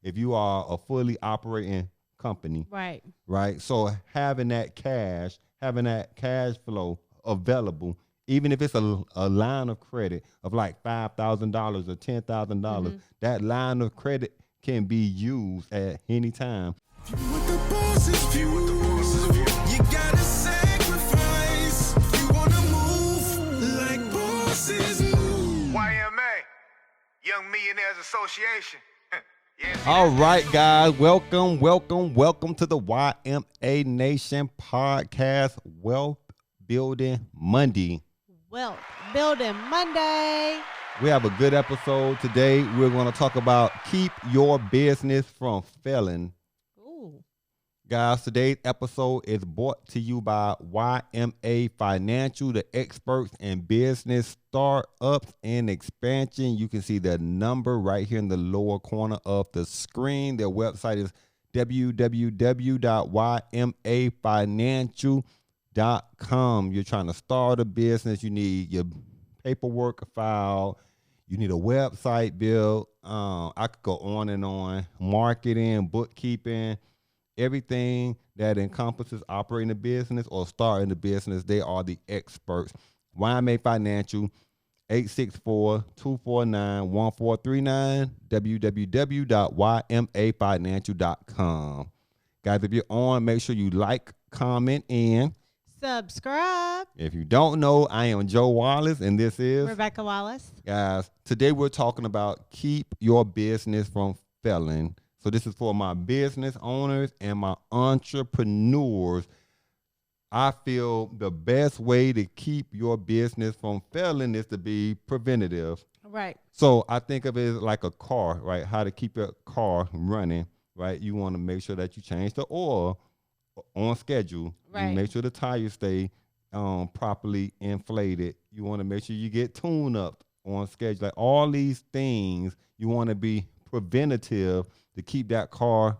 if you are a fully operating company. Right. So having that cash flow available, even if it's a line of credit of like $5,000 or $10,000, that line of credit can be used at any time. What the boss's view. You gotta sacrifice. You wanna move like bosses move. YMA, Young Millionaires Association. Yes, All right, guys, welcome to the YMA Nation podcast, Wealth Building Monday. Wealth Building Monday. We have a good episode today. We're going to talk about keep your business from failing. Ooh. Guys, today's episode is brought to you by YMA Financial, the experts in business startups and expansion. You can see the number right here in the lower corner of the screen. Their website is www.ymafinancial.com. You're trying to start a business. You need your paperwork filed. You need a website built. I could go on and on. Marketing, bookkeeping, everything that encompasses operating a business or starting a business, they are the experts. YMA Financial, 864-249-1439, www.ymafinancial.com. Guys, if you're on, make sure you like, comment, and subscribe. If you don't know, I am Joe Wallace, and this is Rebecca Wallace. Guys, today we're talking about keep your business from failing. So this is for my business owners and my entrepreneurs. I feel the best way to keep your business from failing is to be preventative. Right. So I think of it like a car, right? How to keep your car running, right? You want to make sure that you change the oil on schedule. Right. You make sure the tires stay properly inflated. You want to make sure you get tuned up on schedule. Like all these things, you want to be preventative to keep that car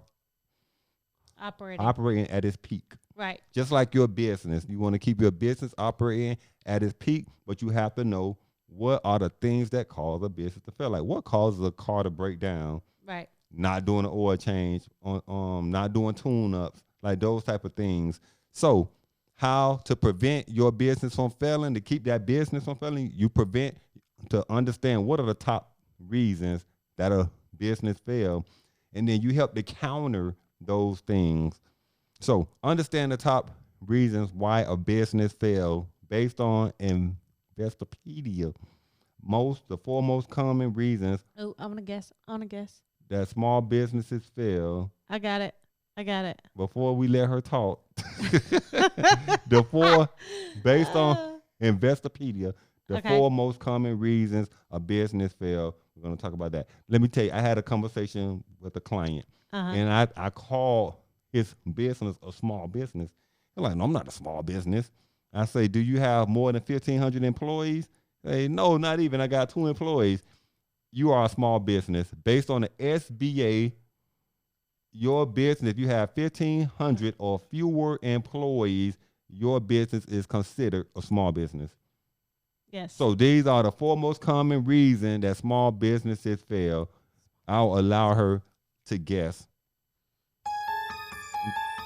operating at its peak. Right. Just like your business. You want to keep your business operating at its peak, but you have to know what are the things that cause a business to fail. Like what causes a car to break down? Right. Not doing an oil change, not doing tune-ups, like those type of things. So how to prevent your business from failing, to keep that business from failing, you to understand what are the top reasons that a business fail, and then you help to counter those things. So understand the top reasons why a business fail based on Investopedia. The four most common reasons. Oh, I want to guess. That small businesses fail. I got it. Before we let her talk, the four, based on Investopedia, the four most common reasons a business fail. We're going to talk about that. Let me tell you, I had a conversation with a client, and I called his business a small business. They're like, no, I'm not a small business. I say, do you have more than 1,500 employees? They say, no, not even. I got 2 employees. You are a small business. Based on the SBA, your business, if you have 1,500 or fewer employees, your business is considered a small business. Yes. So these are the 4 most common reasons that small businesses fail. I'll allow her to guess.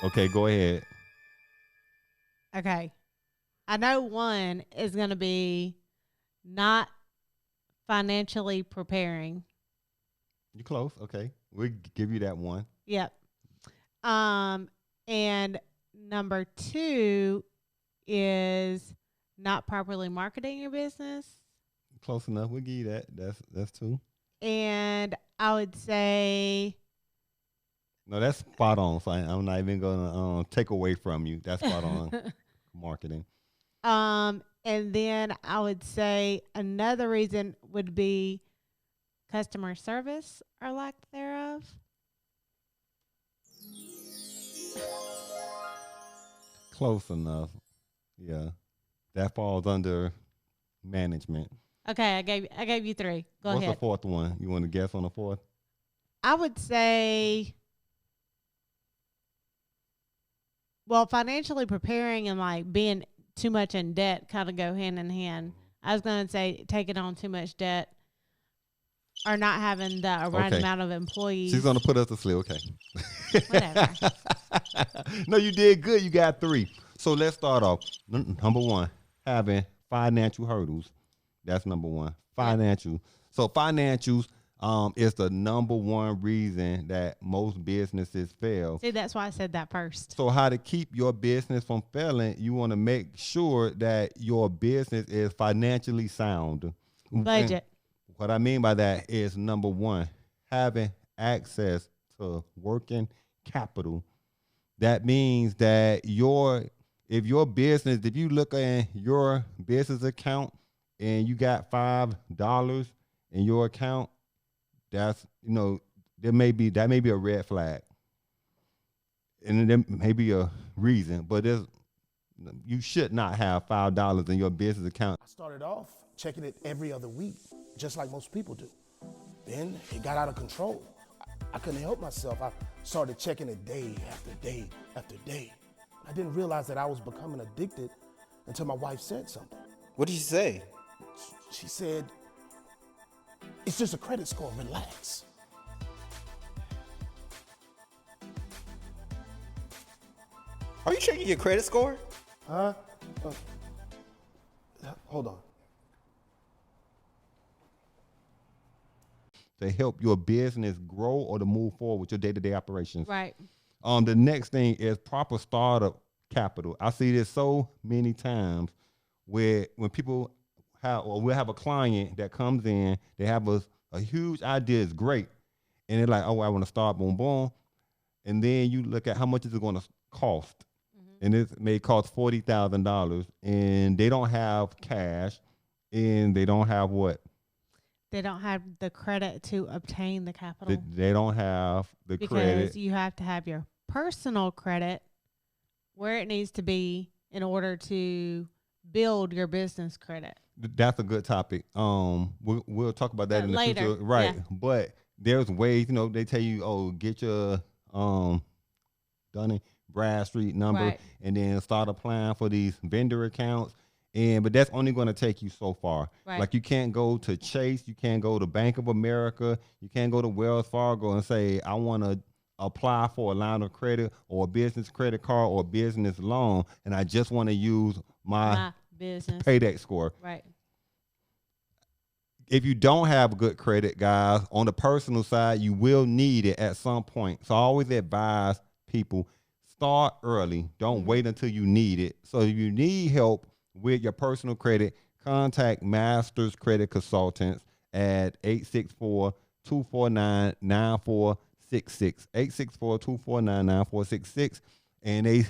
Okay, go ahead. Okay. I know one is going to be not financially preparing. You close. Okay. We'll give you that one. Yep. And number 2 is not properly marketing your business. Close enough. We'll give you that. That's 2. And I would say, no, that's spot on. So I'm not even gonna take away from you. That's spot on. Marketing. And then I would say another reason would be customer service or lack thereof. Close enough. Yeah. That falls under management. Okay, I gave you 3. Go What's ahead. the 4th one? You want to guess on the 4th? I would say, well, financially preparing and like being too much in debt kind of go hand in hand. I was going to say taking on too much debt or not having the right Okay. amount of employees. She's gonna put us to sleep. Okay. Whatever. No, you did good. You got 3. So let's start off. Number 1, having financial hurdles. That's number 1. Financial. So financials is the number 1 reason that most businesses fail. See, that's why I said that first. So how to keep your business from failing, you want to make sure that your business is financially sound. Budget. And what I mean by that is, number 1, having access to working capital. That means that if you look at your business account and you got $5 in your account, that may be a red flag. And there may be a reason, but you should not have $5 in your business account. I started off checking it every other week, just like most people do. Then it got out of control. I couldn't help myself. I started checking it day after day after day. I didn't realize that I was becoming addicted until my wife said something. What did she say? She said, "It's just a credit score, relax." Are you checking your credit score? Huh? Hold on. To help your business grow or to move forward with your day-to-day operations. Right. The next thing is proper startup capital. I see this so many times where when people we'll have a client that comes in, they have a huge idea, it's great, and they're like, oh, I want to start, boom, boom, and then you look at how much is it going to cost, and it may cost $40,000, and they don't have cash, and they don't have what? They don't have the credit to obtain the capital. They don't have the credit. Because you have to have your personal credit where it needs to be in order to build your business credit. That's a good topic. We'll talk about that in the later. future, right? Yeah. But there's ways, they tell you, oh, get your Dun & Bradstreet number, Right. and then start applying for these vendor accounts. But that's only going to take you so far. Right. Like you can't go to Chase, you can't go to Bank of America, you can't go to Wells Fargo and say, I want to apply for a line of credit or a business credit card or a business loan, and I just want to use my business paydex score. Right. If you don't have good credit, guys, on the personal side, you will need it at some point. So I always advise people, start early. Don't wait until you need it. So if you need help with your personal credit, contact Masters Credit Consultants at 864-249-9466. 864-249-9466. And they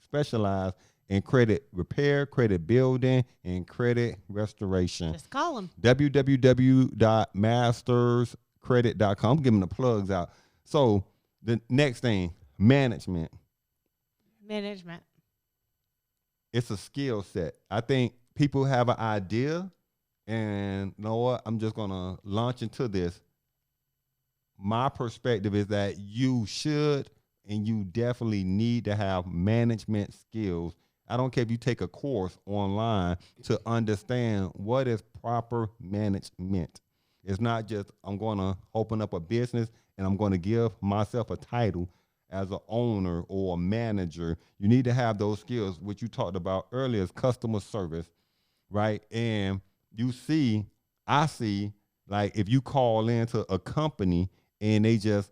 specialize in credit repair, credit building, and credit restoration. Just call them. www.masterscredit.com. I'm giving the plugs out. So the next thing, management. It's a skill set. I think people have an idea, and you know what? I'm just going to launch into this. My perspective is that you should and you definitely need to have management skills. I don't care if you take a course online to understand what is proper management. It's not just I'm going to open up a business and I'm going to give myself a title as an owner or a manager. You need to have those skills, which you talked about earlier, is customer service, right? And I see, like if you call into a company and they just,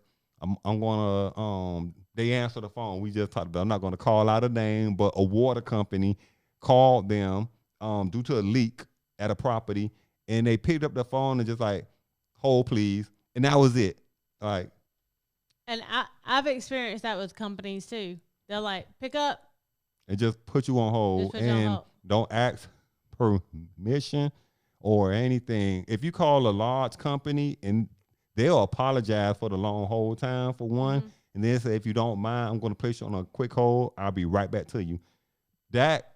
they answer the phone. We just talked about, I'm not going to call out a name, but a water company called them due to a leak at a property, and they picked up the phone and just like, hold please. And that was it. Like, And I've experienced that with companies too. They're like, pick up. and just put you on hold and don't ask permission or anything. If you call a large company and they'll apologize for the long hold time for one, and then say, if you don't mind, I'm going to place you on a quick hold. I'll be right back to you. That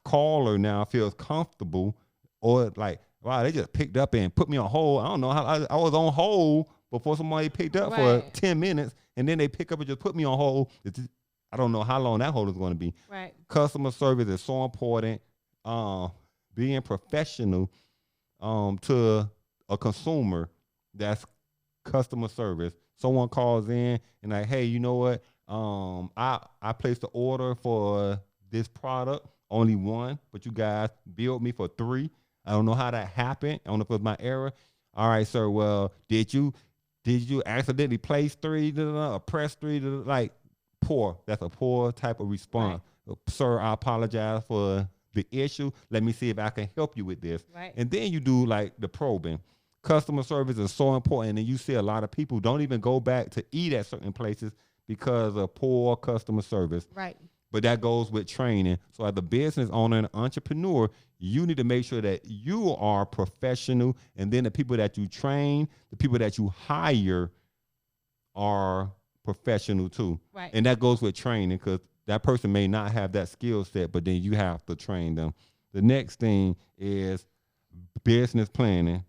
caller now feels comfortable, or like, wow, they just picked up and put me on hold. I don't know how I was on hold before somebody picked up for 10 minutes, and then they pick up and just put me on hold. I don't know how long that hold is going to be. Right. Customer service is so important. Being professional to a consumer, That's customer service. Someone calls in and like, hey, you know what? I placed the order for this product, only one, but you guys billed me for 3. I don't know how that happened. I don't know if it was my error. All right, sir. Well, did you accidentally place 3 or press 3? Like, poor. That's a poor type of response. Right. Sir, I apologize for the issue. Let me see if I can help you with this. Right. And then you do like the probing. Customer service is so important, and you see a lot of people don't even go back to eat at certain places because of poor customer service. Right. But that goes with training. So as a business owner and entrepreneur, you need to make sure that you are professional, and then the people that you train, the people that you hire are professional too. Right. And that goes with training, because that person may not have that skill set, but then you have to train them. The next thing is business planning.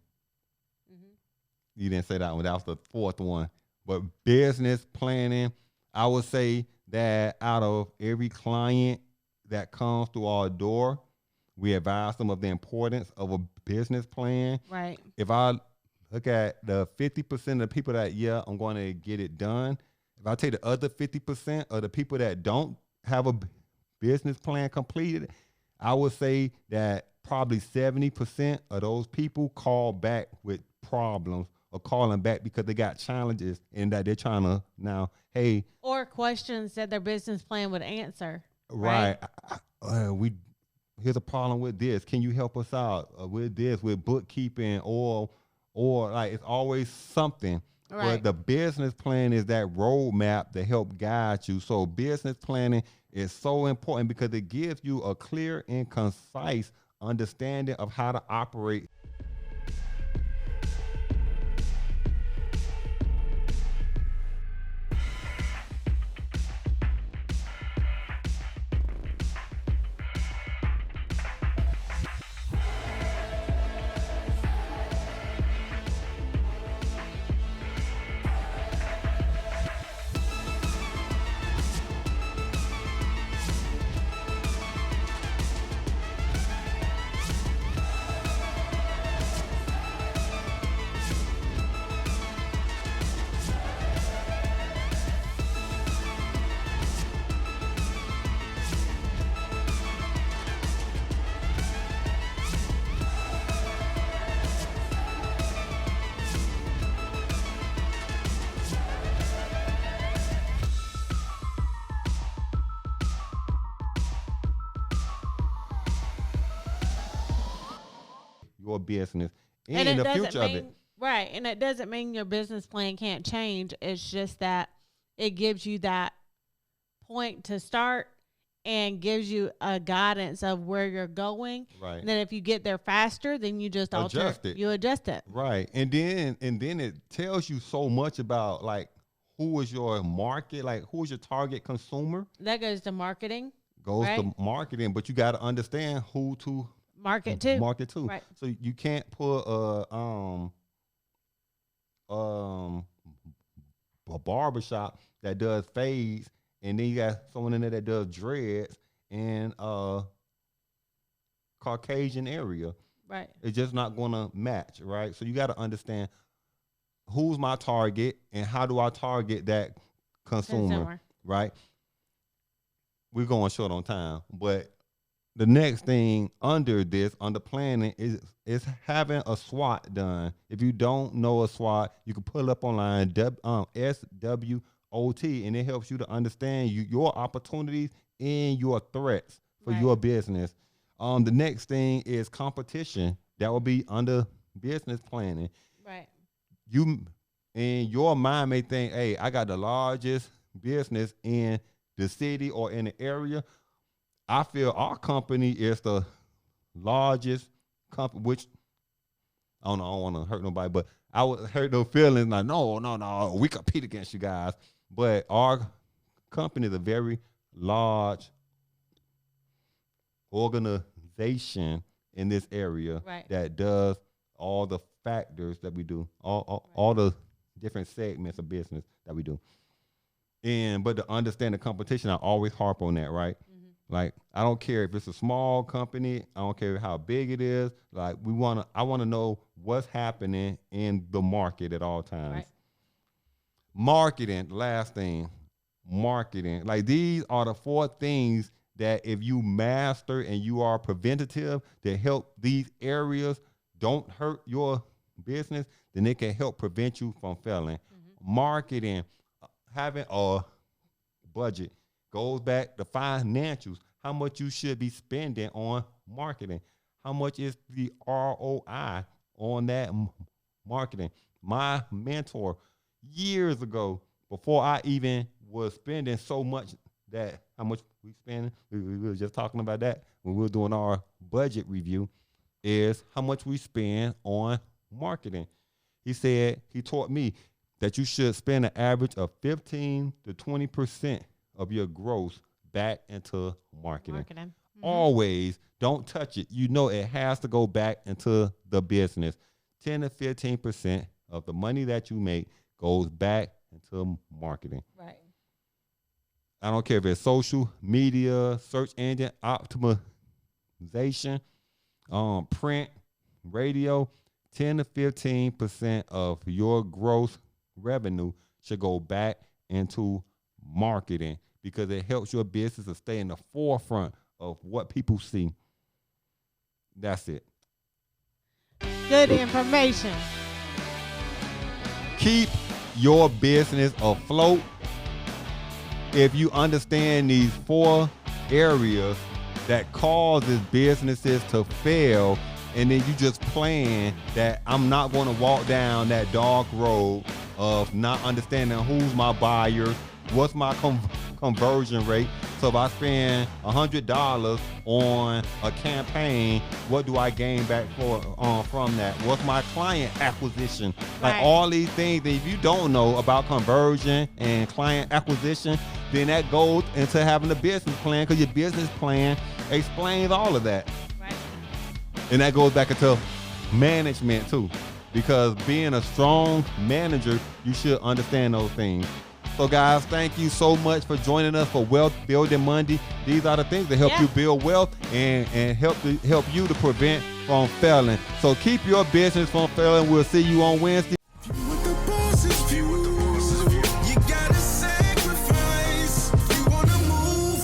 You didn't say that one. That was the 4th one. But business planning, I would say that out of every client that comes through our door, we advise them of the importance of a business plan. Right. If I look at the 50% of the people that, I'm going to get it done, if I take the other 50% of the people that don't have a business plan completed, I would say that probably 70% of those people call back with problems, or calling back because they got challenges and that they're trying to now, hey. Or questions that their business plan would answer. Right. Here's a problem with this. Can you help us out with this, with bookkeeping, or like it's always something. Right. But the business plan is that roadmap to help guide you. So business planning is so important because it gives you a clear and concise understanding of how to operate. Your business and the future of it. Right. And it doesn't mean your business plan can't change. It's just that it gives you that point to start and gives you a guidance of where you're going. Right. And then if you get there faster, then you just Adjust it. You adjust it. Right. And then it tells you so much about like who is your market, like who is your target consumer. That goes to marketing. To marketing, but you got to understand who to market too. Right. So you can't put a barbershop that does fades, and then you got someone in there that does dreads in Caucasian area. Right. It's just not going to match, right? So you got to understand who's my target and how do I target that consumer. Right? We're going short on time, but the next thing under planning is having a SWOT done. If you don't know a SWOT, you can pull up online SWOT, and it helps you to understand your opportunities and your threats for your business. The next thing is competition. That will be under business planning. Right. You in your mind may think, hey, I got the largest business in the city or in the area. I feel our company is the largest company, which I don't want to hurt nobody, but I would hurt those feelings like, no, we compete against you guys. But our company is a very large organization in this area that does all the factors that we do, all the different segments of business that we do. But to understand the competition, I always harp on that, right? Like, I don't care if it's a small company. I don't care how big it is. Like, I want to know what's happening in the market at all times. Right. Marketing, last thing, marketing. Like, these are the 4 things that if you master and you are preventative to help these areas don't hurt your business, then it can help prevent you from failing. Marketing, having a budget goes back to financials. How much you should be spending on marketing? How much is the ROI on that marketing? My mentor years ago, before I even was spending so much that how much we spend, we were just talking about that when we were doing our budget review, is how much we spend on marketing. He said, he taught me that you should spend an average of 15 to 20% of your gross back into marketing. Always don't touch it. You know it has to go back into the business. 10 to 15% of the money that you make goes back into marketing. Right. I don't care if it's social media, search engine optimization, print, radio. 10 to 15% of your gross revenue should go back into marketing because it helps your business to stay in the forefront of what people see. That's it. Good information. Keep your business afloat. If you understand these 4 areas that causes businesses to fail, and then you just plan that I'm not going to walk down that dark road of not understanding who's my buyers, what's my conversion rate. So if I spend $100 on a campaign, what do I gain back from that? What's my client acquisition? Like all these things that if you don't know about conversion and client acquisition, then that goes into having a business plan because your business plan explains all of that. And that goes back into management too, because being a strong manager, you should understand those things. So guys, thank you so much for joining us for Wealth Building Monday. These are the things that help you build wealth and help you to prevent from failing. So keep your business from failing. We'll see you on Wednesday. What the boss's view. You gotta sacrifice. You wanna move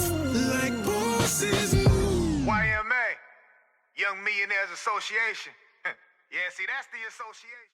like bosses move. YMA, Young Millionaires Association. Yeah, see, that's the association.